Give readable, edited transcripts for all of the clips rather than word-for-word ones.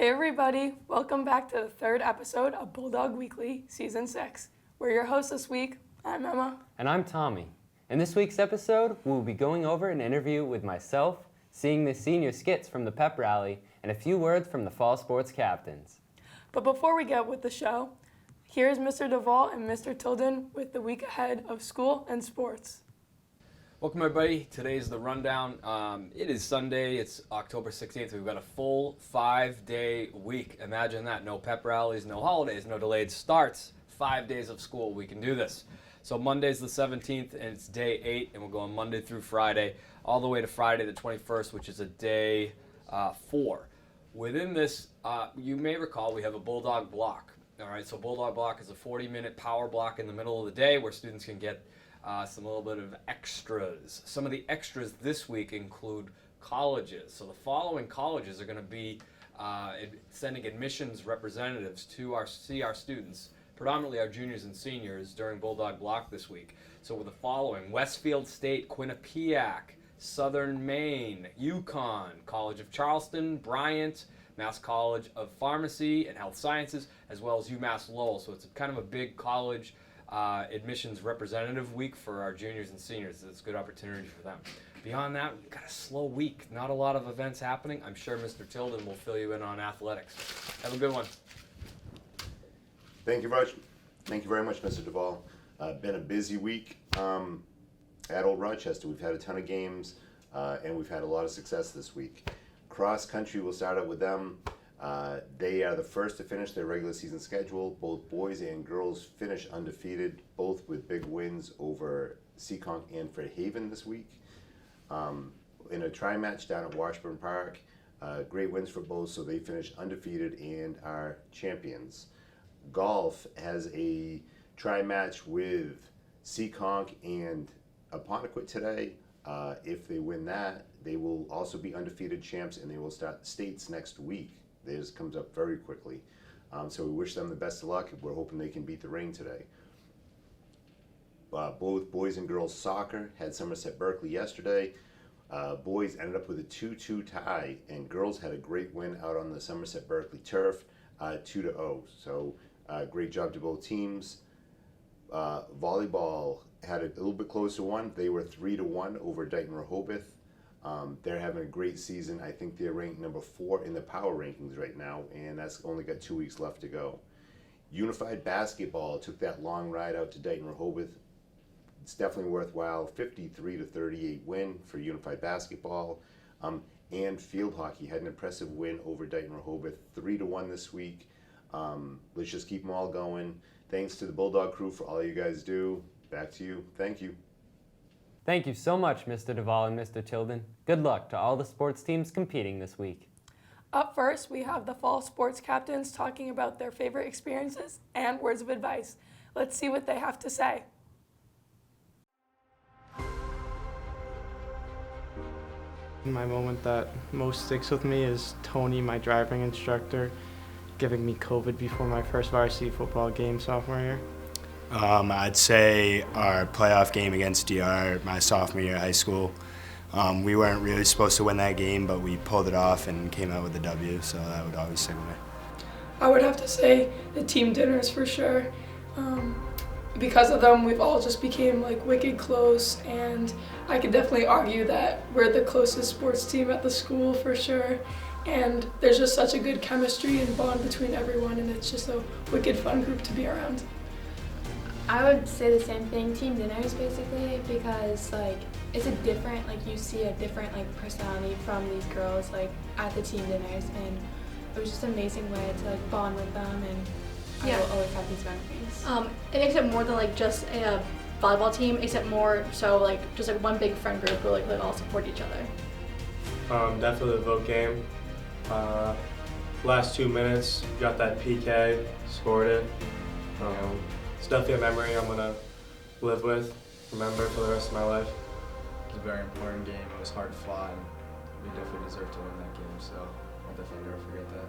Hey everybody, welcome back to the third episode of Bulldog Weekly, Season 6. We're your hosts this week. I'm Emma. And I'm Tommy. In this week's episode, we'll be going over an interview with myself, seeing the senior skits from the pep rally, and a few words from the fall sports captains. But before we get with the show, here's Mr. Devoll and Mr. Tilden with the week ahead of school and sports. Welcome everybody. Today's the rundown. It is Sunday. It's October 16th. We've got a full 5-day week. Imagine that. No pep rallies, no holidays, no delayed starts. 5 days of school. We can do this. So Monday's the 17th and it's day 8 and we're going Monday through Friday all the way to Friday the 21st, which is a day 4. Within this, you may recall we have a Bulldog block. All right, so Bulldog block is a 40-minute power block in the middle of the day where students can get some little bit of extras. Some of the extras this week include colleges. So the following colleges are going to be sending admissions representatives to see our students, predominantly our juniors and seniors, during Bulldog Block this week. So with the following: Westfield State, Quinnipiac, Southern Maine, UConn, College of Charleston, Bryant, Mass College of Pharmacy and Health Sciences, as well as UMass Lowell. So it's kind of a big college admissions representative week for our juniors and seniors. It's a good opportunity for them. Beyond that, we've got a slow week. Not a lot of events happening. I'm sure Mr. Tilden will fill you in on athletics. Have a good one. Thank you very much, Mr. Devoll. Been a busy week at Old Rochester. We've had a ton of games and we've had a lot of success this week. Cross country, we'll start out with them. They are the first to finish their regular season schedule. Both boys and girls finish undefeated, both with big wins over Seekonk and Fairhaven this week. In a tri-match down at Washburn Park, great wins for both, so they finish undefeated and are champions. Golf has a tri-match with Seekonk and Apponequet today. If they win that, they will also be undefeated champs and they will start states next week. This comes up very quickly. So we wish them the best of luck. We're hoping they can beat the rain today. Both boys and girls soccer had Somerset Berkeley yesterday. Boys ended up with a 2-2 tie, and girls had a great win out on the Somerset Berkeley turf, 2-0. So great job to both teams. Volleyball had a little bit closer one. They were 3-1 over Dighton Rehoboth. They're having a great season. I think they're ranked number 4 in the power rankings right now, and that's only got 2 weeks left to go. Unified basketball took that long ride out to Dighton Rehoboth. It's definitely worthwhile. 53-38 win for Unified basketball. And field hockey had an impressive win over Dighton Rehoboth, 3-1 this week. Let's just keep them all going. Thanks to the Bulldog crew for all you guys do. Back to you. Thank you. Thank you so much, Mr. Devoll and Mr. Tilden. Good luck to all the sports teams competing this week. Up first, we have the fall sports captains talking about their favorite experiences and words of advice. Let's see what they have to say. My moment that most sticks with me is Tony, my driving instructor, giving me COVID before my first varsity football game sophomore year. I'd say our playoff game against DR my sophomore year of high school. We weren't really supposed to win that game, but we pulled it off and came out with a W, so that would always stick with me. I would have to say the team dinners for sure. Because of them, we've all just became like wicked close, and I could definitely argue that we're the closest sports team at the school for sure. And there's just such a good chemistry and bond between everyone, and it's just a wicked fun group to be around. I would say the same thing, team dinners basically, because like it's a different, like you see a different like personality from these girls like at the team dinners, and it was just an amazing way to like bond with them, and I will always have these memories. It makes it more than like just a volleyball team, except more so like just like one big friend group who like all support each other. Definitely the vote game. Last 2 minutes, got that PK, scored it. It's definitely a memory I'm gonna live with, remember for the rest of my life. It was a very important game. It was hard fought, and we definitely deserved to win that game, so I'll definitely never forget that.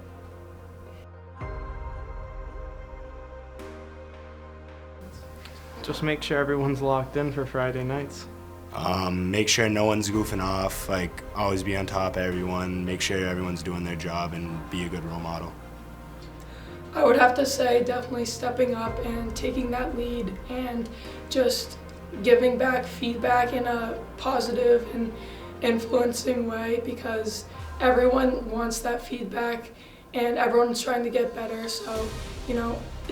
Just make sure everyone's locked in for Friday nights. Make sure no one's goofing off, like always be on top of everyone, make sure everyone's doing their job, and be a good role model. I would have to say definitely stepping up and taking that lead and just giving back feedback in a positive and influencing way, because everyone wants that feedback and everyone's trying to get better. So,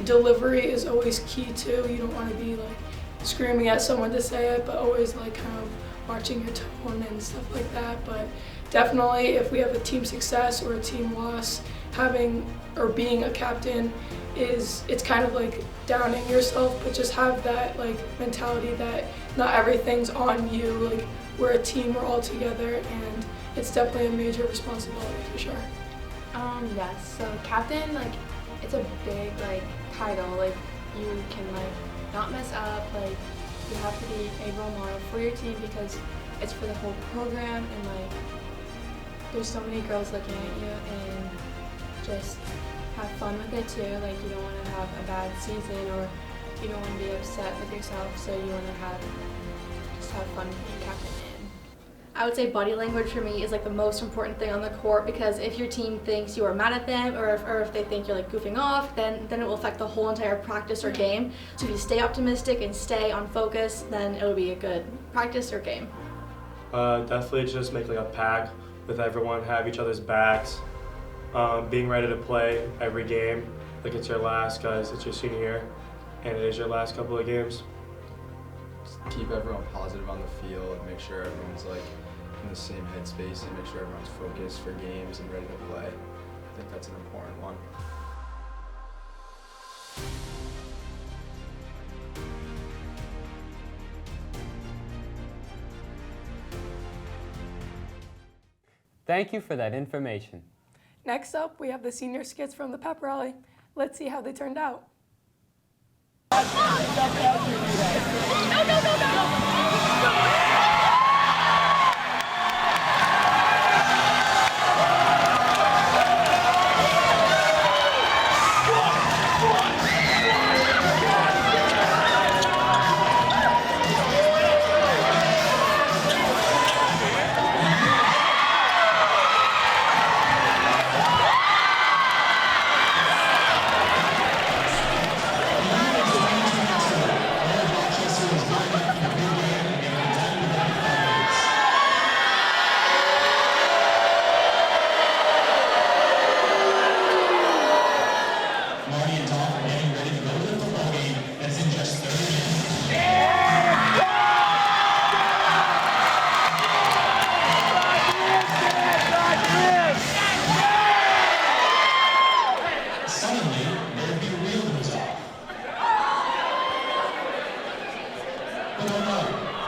delivery is always key too. You don't want to be like screaming at someone to say it, but always like kind of watching your tone and stuff like that. But definitely if we have a team success or a team loss, having or being a captain it's kind of like downing yourself, but just have that like mentality that not everything's on you. Like, we're a team, we're all together, and it's definitely a major responsibility for sure. Yes, so captain, like, it's a big like title. Like, you can like not mess up, like you have to be a role model for your team because it's for the whole program, and like there's so many girls looking at you, and just have fun with it too. Like, you don't want to have a bad season, or you don't want to be upset with yourself, so you want to just have fun being captain. I would say body language for me is like the most important thing on the court, because if your team thinks you are mad at them, or if they think you're like goofing off, then it will affect the whole entire practice or game. So if you stay optimistic and stay on focus, then it will be a good practice or game. Definitely just make like a pack with everyone, have each other's backs, being ready to play every game like it's your last, because it's your senior year and it is your last couple of games. Just keep everyone positive on the field, make sure everyone's like in the same headspace, and make sure everyone's focused for games and ready to play. I think that's an important one. Thank you for that information. Next up, we have the senior skits from the pep rally. Let's see how they turned out.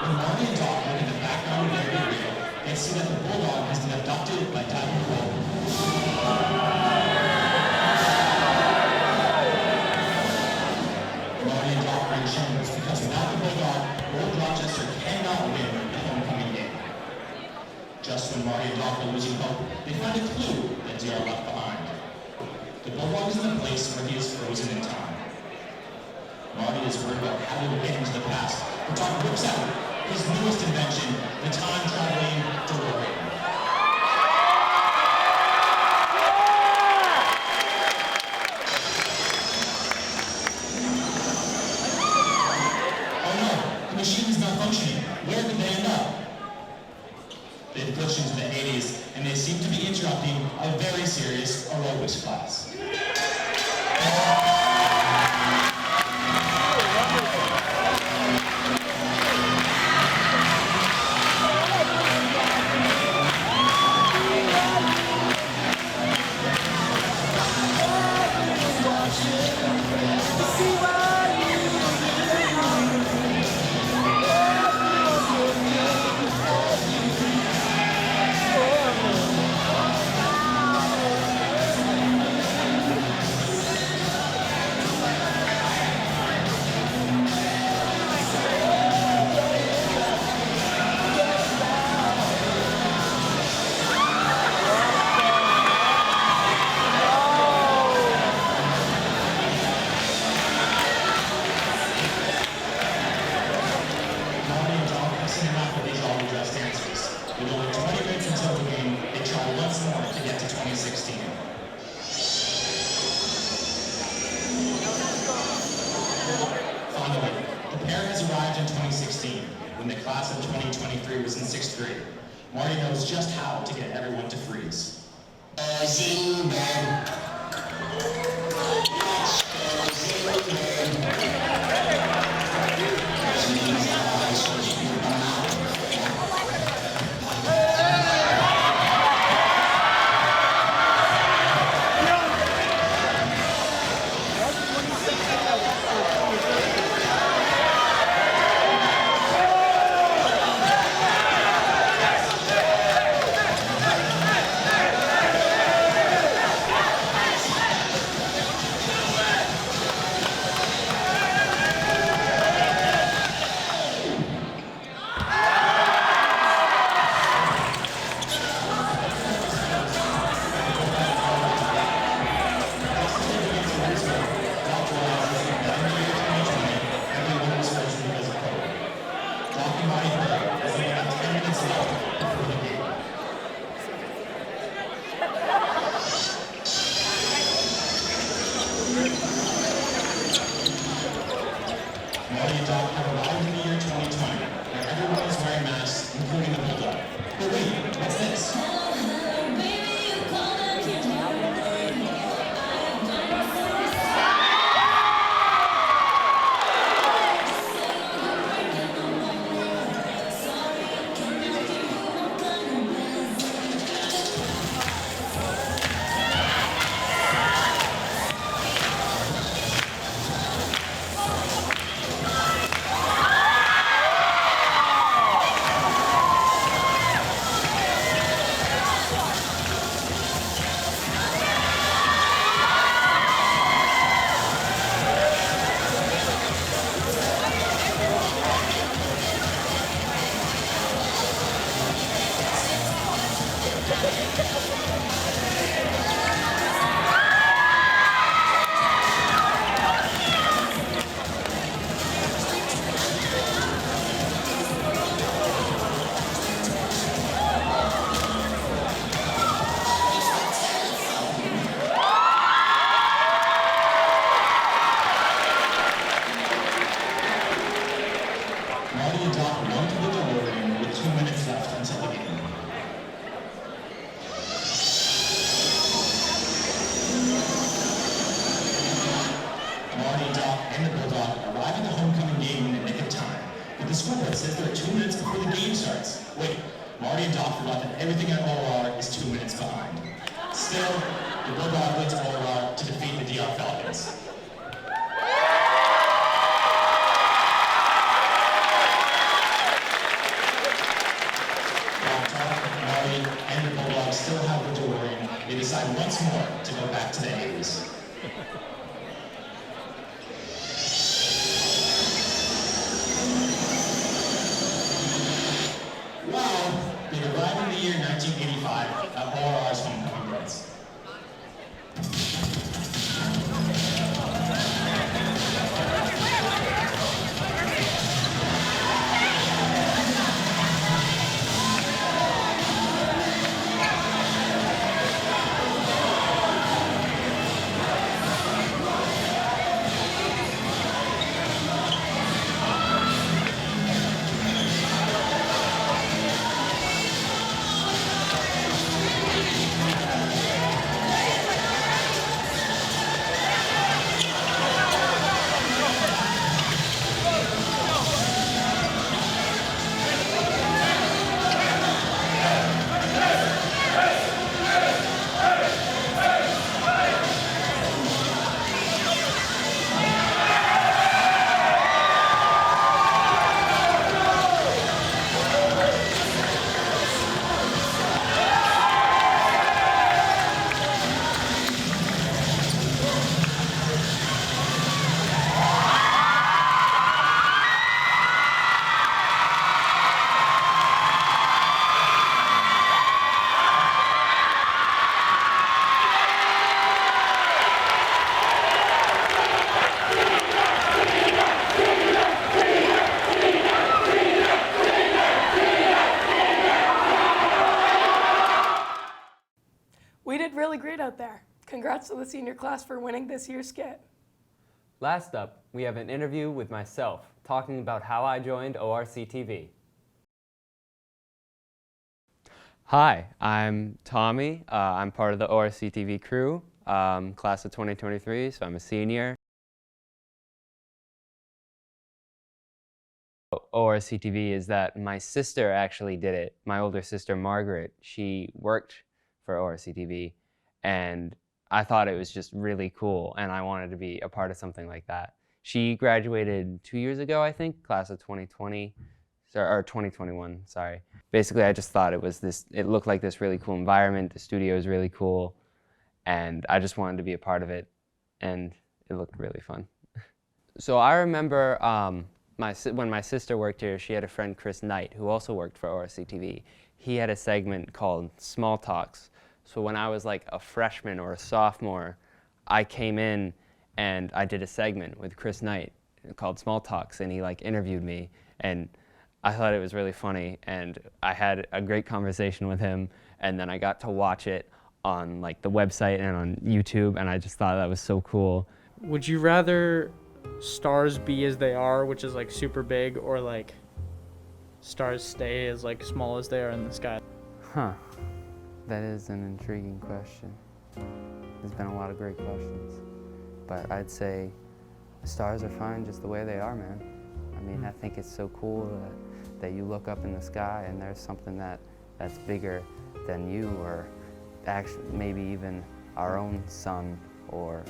When Marty and Doc look in the background of their video, they see that the Bulldog has been abducted by Devoll. Marty and Doc are in shambles because without the Bulldog, Old Rochester cannot win the homecoming game. Just when Marty and Doc are losing hope, they find a clue that DR left behind. The Bulldog is in a place where he is frozen in time. Marty is worried about how he will get into the past, but Doc whips out his newest invention, the time-traveling DeVoll. Oh no, the machine is not functioning. Where did they end up? They've glitched into the 80s, and they seem to be interrupting a very serious aerobics class. when the class of 2023 was in 6th grade. Marty knows just how to get everyone to freeze. Marty and Doc have arrived in the year 2020, where everyone is wearing masks, including the Bulldog. But wait, what's this? Marty and Doc run to the DeVoll with 2 minutes left until the game. Marty, Doc, and the Bulldog arrive at the homecoming game in the nick of time, but the scoreboard says there are 2 minutes before the game starts. Wait, Marty and Doc forgot that everything at OR is 2 minutes behind. Still, the Bulldog leads OR to defeat the DR Falcons. Marty and the Bulldog still have the DeVoll. They decide once more to go back to the A's. Well, they arrived in the year 1985 at ORR's homecoming dance. We did really great out there. Congrats to the senior class for winning this year's skit. Last up, we have an interview with myself, talking about how I joined ORC TV. Hi, I'm Tommy. I'm part of the ORC TV crew, class of 2023, so I'm a senior. ORC TV is that my sister actually did it. My older sister, Margaret, she worked for ORC TV, and I thought it was just really cool, and I wanted to be a part of something like that. She graduated 2 years ago, I think, class of 2020, or 2021, sorry. Basically, I just thought it looked like this really cool environment, the studio is really cool, and I just wanted to be a part of it, and it looked really fun. So I remember when my sister worked here, she had a friend, Chris Knight, who also worked for ORC TV. He had a segment called Small Talks. So when I was like a freshman or a sophomore, I came in and I did a segment with Chris Knight called Small Talks, and he like interviewed me, and I thought it was really funny, and I had a great conversation with him, and then I got to watch it on like the website and on YouTube, and I just thought that was so cool. Would you rather stars be as they are, which is like super big, or like stars stay as like small as they are in the sky? Huh. That is an intriguing question. There's been a lot of great questions. But I'd say the stars are fine just the way they are, man. I mean, I think it's so cool that you look up in the sky and there's something that's bigger than you, or actually maybe even our own sun, or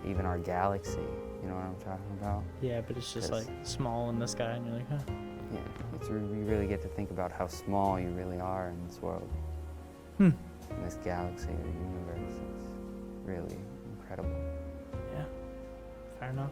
even our galaxy. You know what I'm talking about? Yeah, but it's just like small in the sky, and you're like, huh. Yeah, you really get to think about how small you really are in this world. In this galaxy or universe. It's really incredible. Yeah, fair enough.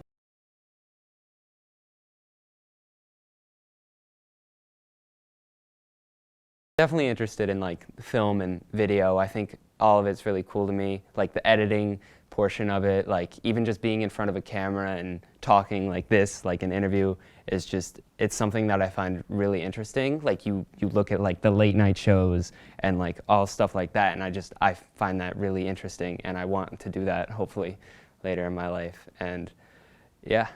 Definitely interested in like film and video. I think all of it's really cool to me. Like the editing portion of it, like even just being in front of a camera and talking like this, like an interview, is just, it's something that I find really interesting. Like you look at like the late night shows and like all stuff like that, and I find that really interesting, and I want to do that hopefully later in my life. And yeah.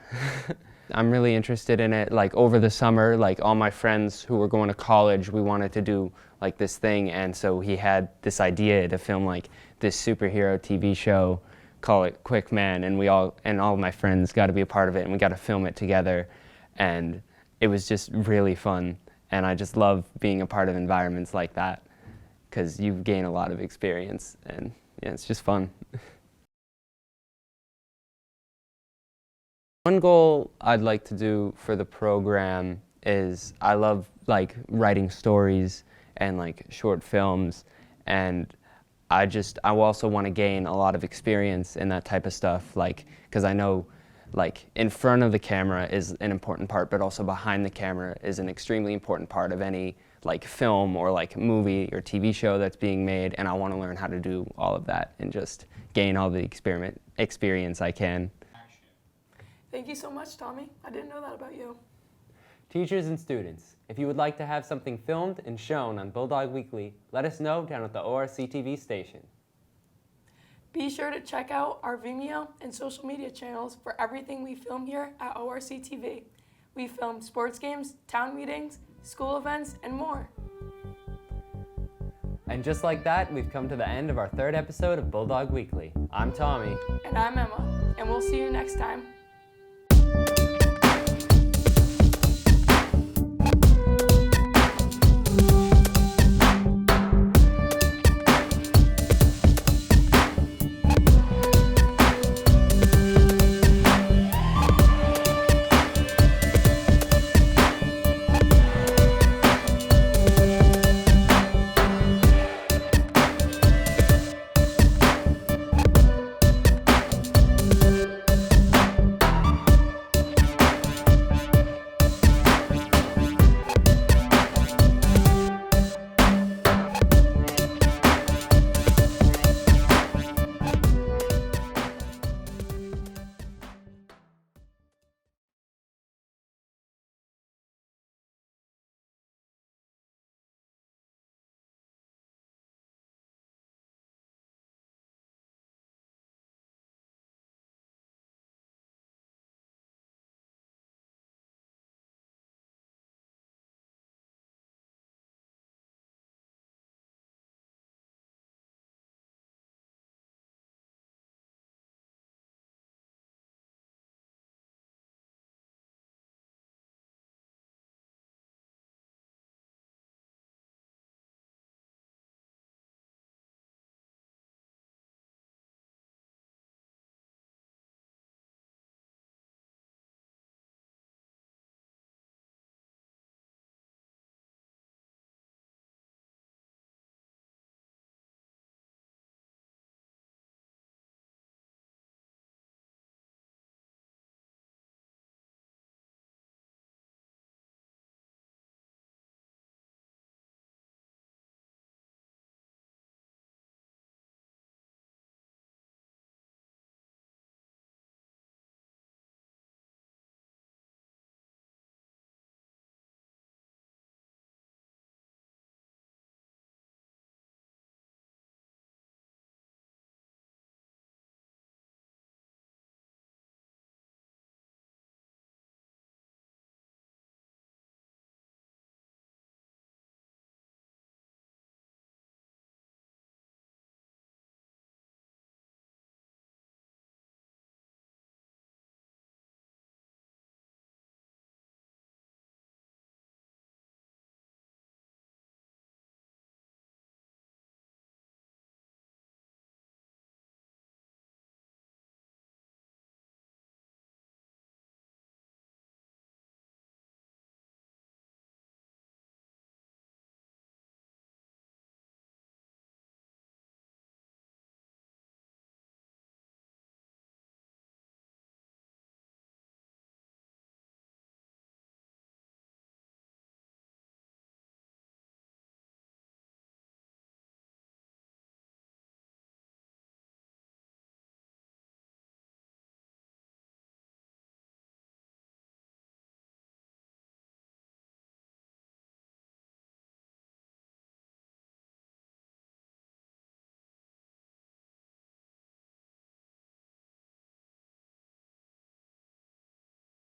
I'm really interested in it. Like over the summer, like all my friends who were going to college, we wanted to do like this thing, and so he had this idea to film like this superhero TV show, call it Quick Man, and all of my friends got to be a part of it, and we got to film it together, and it was just really fun. And I just love being a part of environments like that because you gain a lot of experience, and yeah, it's just fun. One goal I'd like to do for the program is I love like writing stories and like short films, and I also want to gain a lot of experience in that type of stuff, like, because I know like in front of the camera is an important part, but also behind the camera is an extremely important part of any like film or like movie or TV show that's being made, and I want to learn how to do all of that and just gain all the experience I can. Thank you so much, Tommy. I didn't know that about you. Teachers and students, if you would like to have something filmed and shown on Bulldog Weekly, let us know down at the ORC TV station. Be sure to check out our Vimeo and social media channels for everything we film here at ORC TV. We film sports games, town meetings, school events, and more. And just like that, we've come to the end of our third episode of Bulldog Weekly. I'm Tommy. And I'm Emma, and we'll see you next time.